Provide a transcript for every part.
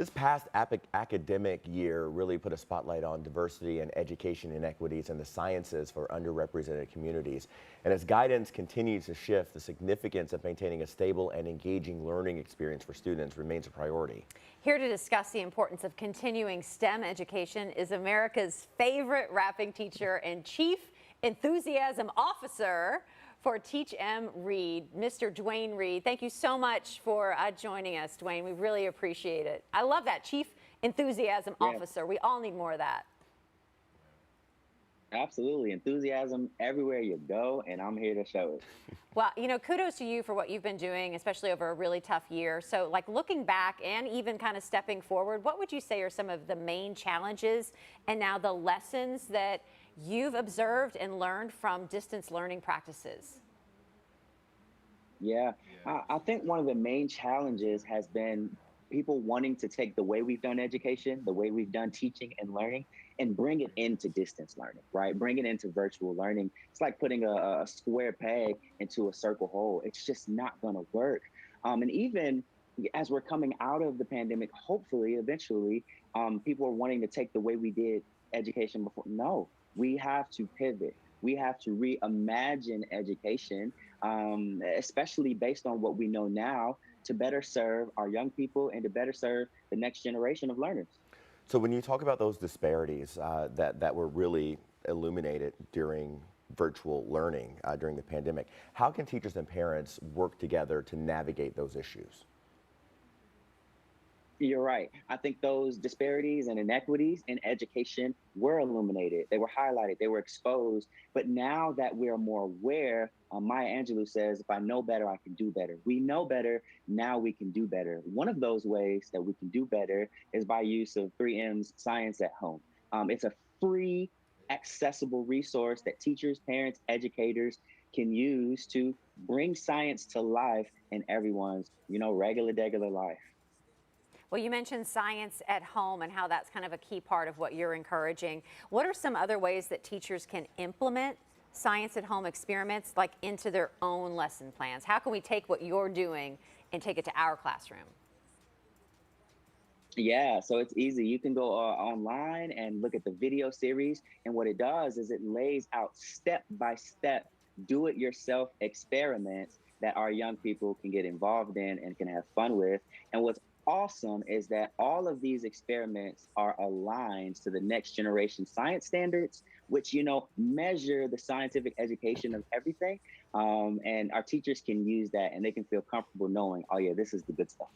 This past academic year really put a spotlight on diversity and education inequities in the sciences for underrepresented communities. And as guidance continues to shift, the significance of maintaining a stable and engaging learning experience for students remains a priority. Here to discuss the importance of continuing STEM education is America's favorite rapping teacher and chief enthusiasm officer for TeachMrReed, Mr. Dwayne Reed. Thank you so much for joining us, Dwayne. We really appreciate it. I love that, Chief Enthusiasm Officer. We all need more of that. Absolutely. Enthusiasm everywhere you go, and I'm here to show it. Well, you know, kudos to you for what you've been doing, especially over a really tough year. So, like, looking back and even kind of stepping forward, what would you say are some of the main challenges and now the lessons that you've observed and learned from distance learning practices? Yeah, I think one of the main challenges has been people wanting to take the way we've done education, the way we've done teaching and learning, and bring it into distance learning, right? Bring it into virtual learning. It's like putting a square peg into a circle hole. It's just not going to work. And even as we're coming out of the pandemic, hopefully, eventually, people are wanting to take the way we did education before. No, we have to pivot. We have to reimagine education, especially based on what we know now, to better serve our young people and to better serve the next generation of learners. So when you talk about those disparities that were really illuminated during virtual learning during the pandemic, how can teachers and parents work together to navigate those issues? You're right. I think those disparities and inequities in education were illuminated. They were highlighted. They were exposed. But now that we're more aware, Maya Angelou says, if I know better, I can do better. We know better. Now we can do better. One of those ways that we can do better is by use of 3M's Science at Home. It's a free, accessible resource that teachers, parents, educators can use to bring science to life in everyone's, regular life. Well, you mentioned science at home and how that's kind of a key part of what you're encouraging. What are some other ways that teachers can implement science at home experiments like into their own lesson plans? How can we take what you're doing and take it to our classroom? Yeah, so it's easy. You can go online and look at the video series. And what it does is it lays out step by step, do it yourself experiments that our young people can get involved in and can have fun with. And what's awesome is that all of these experiments are aligned to the next generation science standards, which, measure the scientific education of everything. And our teachers can use that and they can feel comfortable knowing, oh, yeah, this is the good stuff.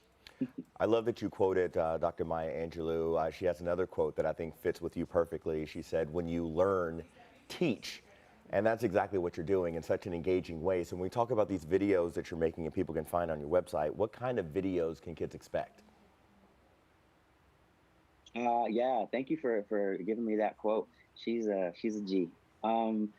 I love that you quoted Dr. Maya Angelou. She has another quote that I think fits with you perfectly. She said, when you learn, teach. And that's exactly what you're doing in such an engaging way. So when we talk about these videos that you're making and people can find on your website, what kind of videos can kids expect? Yeah, thank you for giving me that quote. She's a G. Some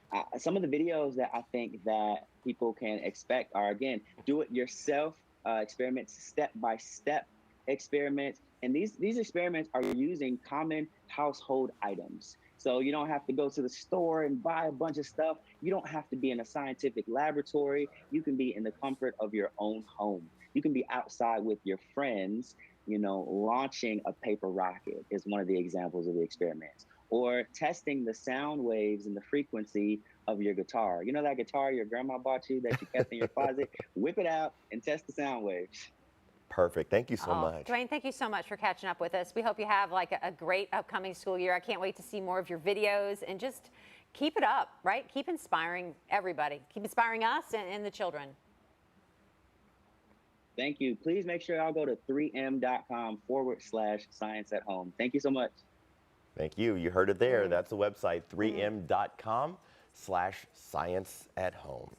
of the videos that I think that people can expect are, again, do it yourself experiments, step by step experiments. And these experiments are using common household items. So you don't have to go to the store and buy a bunch of stuff. You don't have to be in a scientific laboratory. You can be in the comfort of your own home. You can be outside with your friends, launching a paper rocket is one of the examples of the experiments. Or testing the sound waves and the frequency of your guitar. You know that guitar your grandma bought you that you kept in your closet? Whip it out and test the sound waves. Perfect. Thank you so much. Dwayne, thank you so much for catching up with us. We hope you have like a great upcoming school year. I can't wait to see more of your videos and just keep it up, right? Keep inspiring everybody. Keep inspiring us and the children. Thank you. Please make sure y'all go to 3m.com/science at home. Thank you so much. Thank you. You heard it there. That's the website, 3m.com/science at home.